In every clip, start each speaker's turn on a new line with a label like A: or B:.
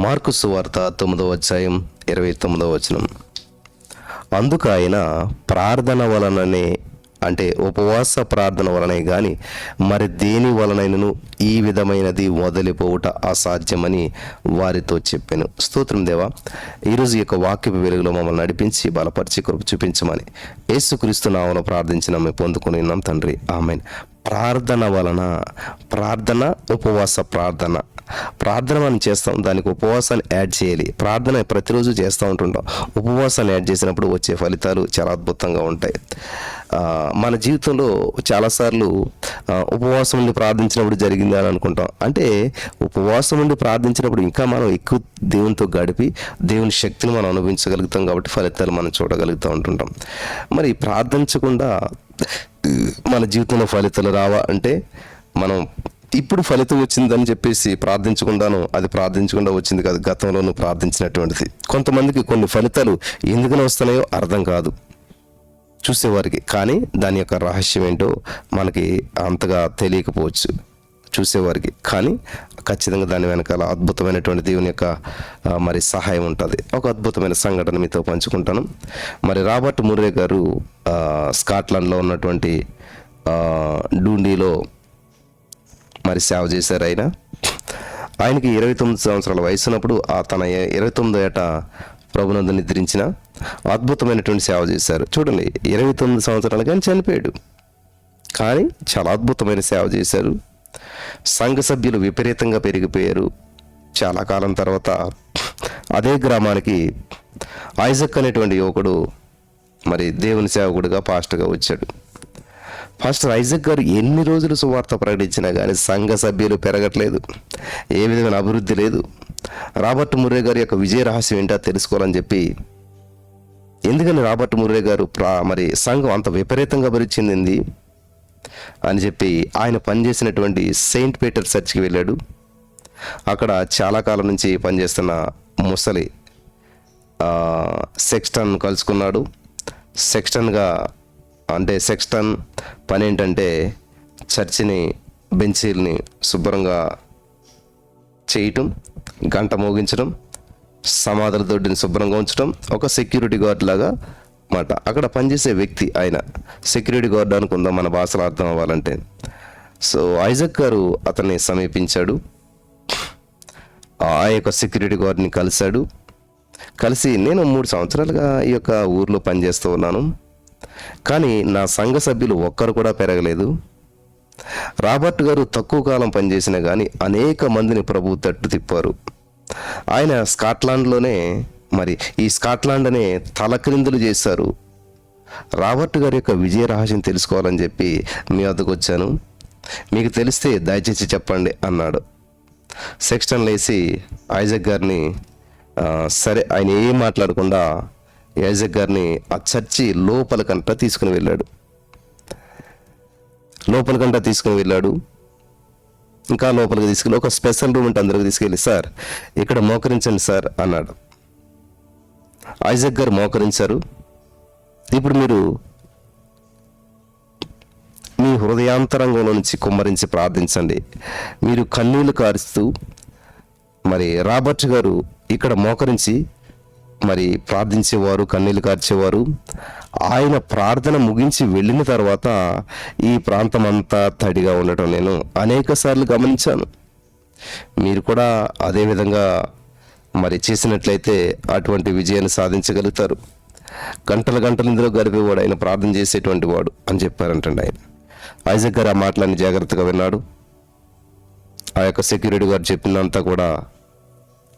A: Mark సువార్త 9వ అధ్యాయం 29వ వచనం. అందుకు ఆయన ప్రార్థన వలననే, అంటే ఉపవాస ప్రార్థన వలనే గాని మరి దేని వలనైనను ఈ విధమైనది వదిలిపోవుట అసాధ్యమని వారితో చెప్పాను. స్తోత్రం దేవా, ఈరోజు ఈ యొక్క వాక్యపు వెలుగులో మమ్మల్ని నడిపించి బలపరిచి కృప చూపించమని యేసుక్రీస్తు నామములో ప్రార్థించిన మేము పొందుకుని ఉన్నాం తండ్రి, ఆమేన్. ప్రార్థన వలన, ప్రార్థన ఉపవాస ప్రార్థన. ప్రార్థన మనం చేస్తాం, దానికి ఉపవాసాన్ని యాడ్ చేయాలి. ప్రార్థన ప్రతిరోజు చేస్తూ ఉంటుంటాం, ఉపవాసాన్ని యాడ్ చేసినప్పుడు వచ్చే ఫలితాలు చాలా అద్భుతంగా ఉంటాయి. మన జీవితంలో చాలాసార్లు ఉపవాసం నుండి ప్రార్థించినప్పుడు జరిగింది అని అనుకుంటాం. అంటే ఉపవాసం నుండి ప్రార్థించినప్పుడు ఇంకా మనం ఎక్కువ దేవునితో గడిపి దేవుని శక్తిని మనం అనుభవించగలుగుతాం, కాబట్టి ఫలితాలు మనం చూడగలుగుతూ ఉంటుంటాం. మరి ప్రార్థించకుండా మన జీవితంలో ఫలితాలు రావా అంటే, మనం ఇప్పుడు ఫలితం వచ్చిందని చెప్పేసి ప్రార్థించకుండాను, అది ప్రార్థించకుండా వచ్చింది కాదు, గతంలోనూ ప్రార్థించినటువంటిది. కొంతమందికి కొన్ని ఫలితాలు ఎందుకని వస్తున్నాయో అర్థం కాదు చూసేవారికి, కానీ దాని యొక్క రహస్యం ఏంటో మనకి అంతగా తెలియకపోవచ్చు చూసేవారికి. కానీ ఖచ్చితంగా దాని వెనకాల అద్భుతమైనటువంటి దేవుని యొక్క మరి సహాయం ఉంటుంది. ఒక అద్భుతమైన సంఘటన మీతో పంచుకుంటాను. మరి రాబర్ట్ ముర్రే గారు స్కాట్లాండ్లో ఉన్నటువంటి డూండీలో మరి సేవ చేశారు. ఆయనకి 29 సంవత్సరాల వయసు ఉన్నప్పుడు తన 29వ ఏట ప్రభునందు నిద్రించిన అద్భుతమైనటువంటి సేవ చేశారు. చూడండి, 29 సంవత్సరాలు కానీ చనిపోయాడు, కానీ చాలా అద్భుతమైన సేవ చేశారు. సంఘ సభ్యులు విపరీతంగా పెరిగిపోయారు. చాలా కాలం తర్వాత అదే గ్రామానికి ఐజక్ అనేటువంటి యువకుడు మరి దేవుని సేవకుడిగా పాస్టర్గా వచ్చాడు. పాస్టర్ ఐజక్ గారు ఎన్ని రోజులు సువార్త ప్రకటించినా కానీ సంఘ సభ్యులు పెరగట్లేదు, ఏ విధమైన అభివృద్ధి లేదు. రాబర్ట్ ముర్రే గారి యొక్క విజయ రహస్యం ఏంటో తెలుసుకోవాలని చెప్పి, ఎందుకని రాబర్ట్ ముర్రే గారు మరి సంఘం అంత విపరీతంగా అభివృద్ధి చెందింది అని చెప్పి ఆయన పనిచేసినటువంటి సెయింట్ పీటర్ చర్చ్కి వెళ్ళాడు. అక్కడ చాలా కాలం నుంచి పనిచేస్తున్న ముసలి సెక్స్టన్ కలుసుకున్నాడు. సెక్స్టన్ పని ఏంటంటే చర్చిని, బెంచీల్ని శుభ్రంగా చేయటం, గంట మోగించడం, సమాధుల దొడ్డిని శుభ్రంగా ఉంచడం, ఒక సెక్యూరిటీ గార్డ్ లాగా మాట. అక్కడ పనిచేసే వ్యక్తి ఆయన, సెక్యూరిటీ గార్డ్ అనుకుందాం మన భాషలో అర్థం అవ్వాలంటే. సో ఐజక్ గారు అతన్ని సమీపించాడు, ఆ యొక్క సెక్యూరిటీ గార్డ్ని కలిసి నేను 3 సంవత్సరాలుగా ఈ యొక్క ఊర్లో పనిచేస్తూ ఉన్నాను, కానీ నా సంఘ సభ్యులు ఒక్కరు కూడా పెరగలేదు. రాబర్ట్ గారు తక్కువ కాలం పనిచేసినా కానీ అనేక మందిని ప్రభు తట్టు తిప్పారు. ఆయన స్కాట్లాండ్లోనే, మరి ఈ స్కాట్లాండ్ అనే తలక్రిందులు చేశారు. రాబర్ట్ గారి యొక్క విజయ రహస్యం తెలుసుకోవాలని చెప్పి మీ వద్దకు వచ్చాను, మీకు తెలిస్తే దయచేసి చెప్పండి అన్నాడు. సెక్స్టన్ లేసి ఐజక్ గారిని, సరే ఆయన ఏం మాట్లాడకుండా ఐజక్ గారిని ఆ చర్చి లోపలికంట తీసుకుని వెళ్ళాడు. ఇంకా లోపలికి తీసుకెళ్ళి ఒక స్పెషల్ రూమ్ అంటే అందరికి తీసుకెళ్ళి, సార్ ఇక్కడ మోకరించండి సార్ అన్నాడు. ఐజక్ గారు మోకరించారు. ఇప్పుడు మీరు మీ హృదయాంతరంగంలో నుంచి కుమ్మరించి ప్రార్థించండి. మీరు కన్నీళ్లు కారుస్తూ, మరి రాబర్ట్ గారు ఇక్కడ మోకరించి మరి ప్రార్థించేవారు, కన్నీళ్లు కార్చేవారు. ఆయన ప్రార్థన ముగించి వెళ్ళిన తర్వాత ఈ ప్రాంతం అంతా తడిగా ఉండటం నేను అనేక సార్లు గమనించాను. మీరు కూడా అదే విధంగా మరి చేసినట్లయితే అటువంటి విజయాన్ని సాధించగలుగుతారు. గంటలు ఇందులో గడిపేవాడు ఆయన, ప్రార్థన చేసేటువంటి వాడు అని చెప్పారంటండి ఆయన. ఐజక్ గారు ఆ మాటలన్నీ జాగ్రత్తగా విన్నాడు. ఆ యొక్క సెక్యూరిటీ గారు చెప్పినంతా కూడా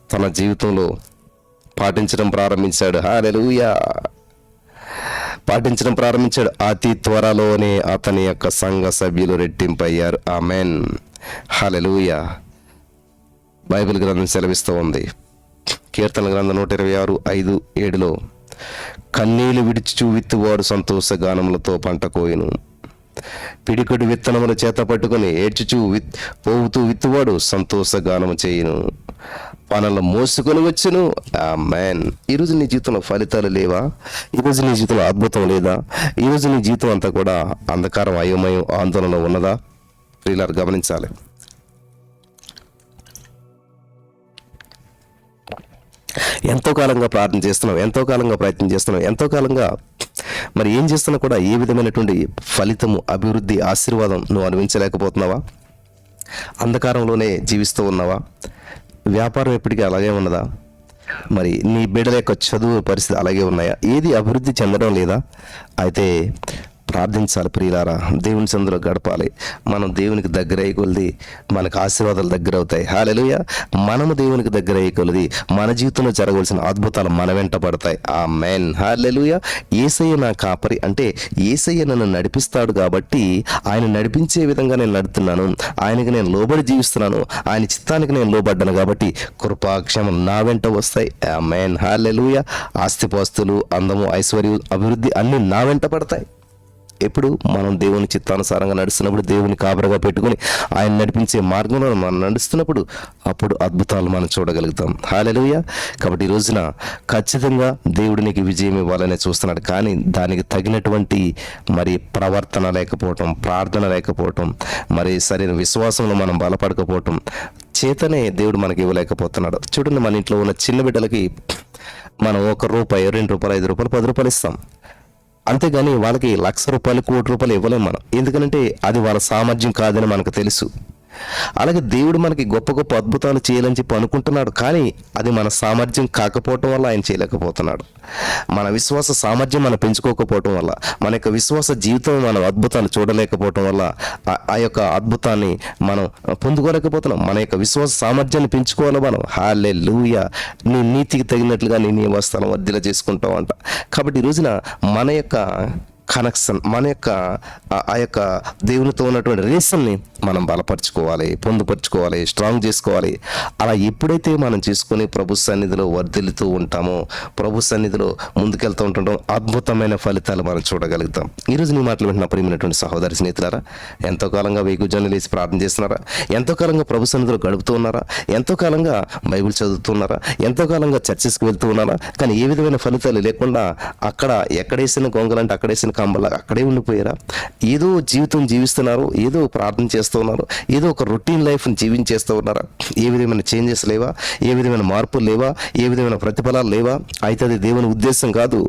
A: తన జీవితంలో పాటించడం ప్రారంభించాడు. హల్లెలూయా! పాటించడం ప్రారంభించాడు. అతి త్వరలోనే అతని యొక్క సంఘ సభ్యులు రెట్టింపయ్యారు. ఆమెన్, హల్లెలూయా! బైబిల్ గ్రంథం సెలవిస్తూ ఉంది, కీర్తన గ్రంథం 126:5-7లో, కన్నీళ్లు విడిచి విత్తువాడు సంతోష గానములతో పంట కోయును, పిడికొడి విత్తనముల చేత పట్టుకొని ఏడ్చుచూ పోవుతూ విత్తువాడు సంతోష గానము చేయును, పనులు మోసుకొని వచ్చును. ఆమేన్. ఈరోజు నీ జీవితంలో ఫలితాలు లేవా? ఈరోజు నీ జీవితంలో అద్భుతం లేదా? ఈరోజు నీ జీవితం అంతా కూడా అంధకారం, అయోమయం, ఆందోళనలో ఉన్నదా? ప్రియులారా గమనించాలి. ఎంతో కాలంగా ప్రార్థన చేస్తున్నావు, ఎంతో కాలంగా ప్రయత్నం చేస్తున్నావు, ఎంతో కాలంగా మరి ఏం చేస్తున్నా కూడా ఏ విధమైనటువంటి ఫలితము, అభివృద్ధి, ఆశీర్వాదం నువ్వు అనుభవించలేకపోతున్నావా? అంధకారంలోనే జీవిస్తూ ఉన్నావా? వ్యాపారం ఎప్పటికీ అలాగే ఉన్నదా? మరి నీ బిడ్డల యొక్క చదువు పరిస్థితి అలాగే ఉన్నాయా? ఏది అభివృద్ధి చెందడం లేదా? అయితే ప్రార్థించాలి ప్రియులారా, దేవుని సందులో గడపాలి. మనం దేవునికి దగ్గర అయ్యే కొలది మనకు ఆశీర్వాదాలు దగ్గర అవుతాయి. హల్లెలూయా. మనము దేవునికి దగ్గర అయ్యే కొలది మన జీవితంలో జరగవలసిన అద్భుతాలు మన వెంట పడతాయి. ఆమేన్. హల్లెలూయా. యేసయ్య నా కాపరి అంటే యేసయ్య నన్ను నడిపిస్తాడు కాబట్టి ఆయన నడిపించే విధంగా నేను నడుతున్నాను, ఆయనకి నేను లోబడి జీవిస్తున్నాను, ఆయన చిత్తానికి నేను లోబడ్డాను కాబట్టి కృపాక్షేమం నా వెంట వస్తాయి. ఆమేన్. హల్లెలూయా. ఆస్తిపాస్తులు, అందము, ఐశ్వర్యం, అభివృద్ధి అన్నీ నా వెంట పడతాయి. ఎప్పుడు మనం దేవుని చిత్తానుసారంగా నడుస్తున్నప్పుడు, దేవుని కాపరిగా పెట్టుకుని ఆయన నడిపించే మార్గంలో మనం నడుస్తున్నప్పుడు అప్పుడు అద్భుతాలు మనం చూడగలుగుతాం. హల్లెలూయా. కాబట్టి ఈ రోజున ఖచ్చితంగా దేవుడు నీకు విజయం ఇవ్వాలని చూస్తున్నాడు, కానీ దానికి తగినటువంటి మరి ప్రవర్తన లేకపోవటం, ప్రార్థన లేకపోవటం, మరి సరైన విశ్వాసంలో మనం బలపడకపోవటం చేతనే దేవుడు మనకి ఇవ్వలేకపోతున్నాడు. చూడండి, మన ఇంట్లో ఉన్న చిన్న బిడ్డలకి మనం ₹1, ₹2, ₹5, ₹10 ఇస్తాం. అంతేగాని వాళ్ళకి ₹1,00,000, ₹1,00,00,000 ఇవ్వలేం మనం. ఎందుకంటే అది వాళ్ళ సామర్థ్యం కాదని మనకు తెలుసు. అలాగే దేవుడు మనకి గొప్ప గొప్ప అద్భుతాలు చేయాలని చెప్పి అనుకుంటున్నాడు, కానీ అది మన సామర్థ్యం కాకపోవటం వల్ల ఆయన చేయలేకపోతున్నాడు. మన విశ్వాస సామర్థ్యం మనం పెంచుకోకపోవటం వల్ల, మన యొక్క విశ్వాస జీవితం మనం అద్భుతాలు చూడలేకపోవటం వల్ల ఆ యొక్క అద్భుతాన్ని మనం పొందుకోలేకపోతున్నాం. మన యొక్క విశ్వాస సామర్థ్యాన్ని పెంచుకోవాలి మనం. హల్లెలూయా. నీ నీతికి తగినట్లుగా నీ నియమస్థలం వర్ధిల్ల చేసుకుంటావు అంట. కాబట్టి ఈ రోజున మన యొక్క కనెక్షన్, మన యొక్క ఆ యొక్క దేవునితో ఉన్నటువంటి రిలేషన్ని మనం బలపరుచుకోవాలి, పొందుపరుచుకోవాలి, స్ట్రాంగ్ చేసుకోవాలి. అలా ఎప్పుడైతే మనం చేసుకొని ప్రభు సన్నిధిలో వర్ధిల్లుతూ ఉంటామో, ప్రభు సన్నిధిలో ముందుకెళ్తూ ఉంటుంటాం, అద్భుతమైన ఫలితాలు మనం చూడగలుగుతాం. ఈరోజు నీ మాటలు వింటున్న ప్రియమైనటువంటి సహోదరి స్నేహితులారా, ఎంతో కాలంగా వేకుజాన్ని లేచి ప్రార్థన చేస్తున్నారా? ఎంతో కాలంగా ప్రభు సన్నిధిలో గడుపుతూ ఉన్నారా? ఎంతో కాలంగా బైబిల్ చదువుతున్నారా? ఎంతో కాలంగా చర్చెస్కి వెళ్తూ ఉన్నారా? కానీ ఏ విధమైన ఫలితాలు లేకుండా అక్కడ ఎక్కడేసిన గొంగలంటే అక్కడేసిన కంబలా అక్కడే ఉండిపోయారా? ఏదో జీవితం జీవిస్తున్నారు, ఏదో ప్రార్థన చేస్తున్నారు, ఏదో ఒక రొటీన్ లైఫ్ని జీవించేస్తూ ఉన్నారా? ఏ విధమైన చేంజెస్ లేవా? ఏ విధమైన మార్పులు లేవా? ఏ విధమైన ప్రతిఫలాలు లేవా? అయితే అది దేవుని ఉద్దేశం కాదు.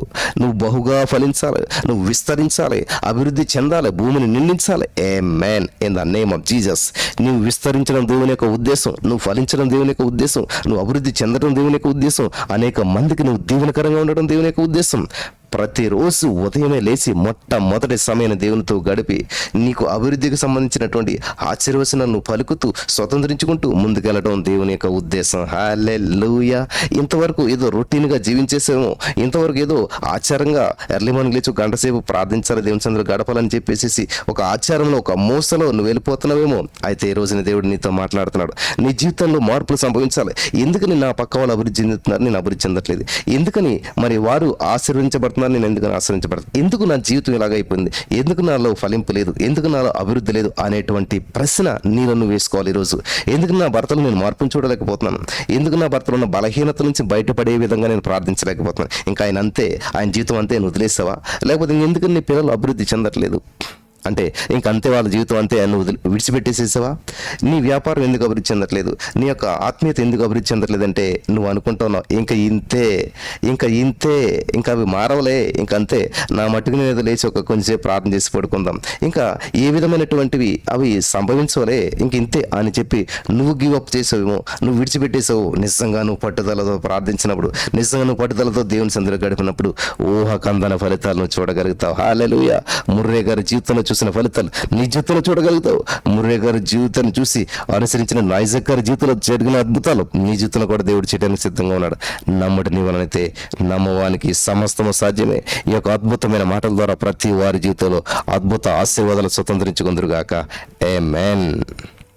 A: నువ్వు బహుగా ఫలించాలి, నువ్వు విస్తరించాలి, అభివృద్ధి చెందాలి, భూమిని నిండించాలి. Amen. In the name of Jesus. నువ్వు విస్తరించడం దేవుని యొక్క ఉద్దేశం, నువ్వు ఫలించడం దేవుని యొక్క ఉద్దేశం, నువ్వు అభివృద్ధి చెందడం దేవుని యొక్క ఉద్దేశం, అనేక మందికి నువ్వు దీవెనకరంగా ఉండడం దేవుని యొక్క ఉద్దేశం. ప్రతిరోజు ఉదయమే లేచి మొట్టమొదటి సమయం దేవునితో గడిపి నీకు అభివృద్ధికి సంబంధించినటువంటి ఆశీర్వచనాలను పలుకుతూ స్వతంత్రించుకుంటూ ముందుకెళ్ళడం దేవుని యొక్క ఉద్దేశం. హల్లెలూయా. ఇంతవరకు ఏదో రొటీన్గా జీవించేసేమో, ఇంతవరకు ఏదో ఆచారంగా ఎర్లీ మార్నింగ్ లేచి గంట సేపు ప్రార్థించాలి, దేవుని సందులో గడపాలని చెప్పేసి ఒక ఆచారంలో, ఒక మోసలో నువ్వు వెళ్ళిపోతున్నావేమో. అయితే ఈ రోజున దేవుడు నీతో మాట్లాడుతున్నాడు. నీ జీవితంలో మార్పులు సంభవించాలి. ఎందుకని నా పక్క వాళ్ళు అభివృద్ధి చెందుతున్నారు, నేను అభివృద్ధి చెందట్లేదు? ఎందుకని మరి వారు ఆశీర్వదించబడుతున్నారు, నేను ఎందుకు ఆశ్రయించబడతాను? ఎందుకు నా జీవితం ఇలాగైపోయింది? ఎందుకు నాలో ఫలింపు లేదు? ఎందుకు నాలో అభివృద్ధి లేదు అనేటువంటి ప్రశ్న నీలో నువ్వు వేసుకోవాలి ఈరోజు. ఎందుకు నా భర్తలో నేను మార్పును చూడలేకపోతున్నాను? ఎందుకు నా భర్తలో ఉన్న బలహీనత నుంచి బయటపడే విధంగా నేను ప్రార్థించలేకపోతున్నాను? ఇంకా ఆయన అంతే, ఆయన జీవితం అంతే నువ్వు వదిలేసావా? లేకపోతే ఎందుకు నీ పిల్లలు అభివృద్ధి చెందట్లేదు అంటే ఇంకంతే, వాళ్ళ జీవితం అంతే నువ్వు విడిచిపెట్టేసేసావా? నీ వ్యాపారం ఎందుకు అభివృద్ధి చెందట్లేదు? నీ యొక్క ఆత్మీయత ఎందుకు అభివృద్ధి చెందట్లేదు అంటే నువ్వు అనుకుంటున్నావు ఇంకా ఇంతే, ఇంకా అవి మారవలే, ఇంకంతే, నా మట్టుకు నేను లేచి ఒక కొంచెంసేపు ప్రార్థన చేసి పడుకుందాం, ఇంకా ఏ విధమైనటువంటివి అవి సంభవించవలే, ఇంక ఇంతే అని చెప్పి నువ్వు గివ్ అప్ చేసావేమో, నువ్వు విడిచిపెట్టేసావు. నిజంగా నువ్వు పట్టుదలతో ప్రార్థించినప్పుడు, నిజంగా నువ్వు పట్టుదలతో దేవుని సందులో గడిపినప్పుడు ఊహకందన ఫలితాలు నువ్వు చూడగలుగుతావు. హల్లెలూయా. ముర్రే గారి జీవితంలో చూసిన ఫలితాలు నీ జీవితంలో చూడగలుగుతావు. ముర్రే గారి జీవితాన్ని చూసి అనుసరించిన ఐజాక్ గారి జీవితంలో జరిగిన అద్భుతాలు నీ జీవితంలో కూడా దేవుడు చేయడానికి సిద్ధంగా ఉన్నాడు. నమ్మటి నీ వలనైతే నమ్మవానికి సమస్తము సాధ్యమే. ఈ యొక్క అద్భుతమైన మాటల ద్వారా ప్రతి వారి జీవితంలో అద్భుత ఆశీర్వాదాలు స్వతంత్రించుకుందురుగాక. ఆమేన్.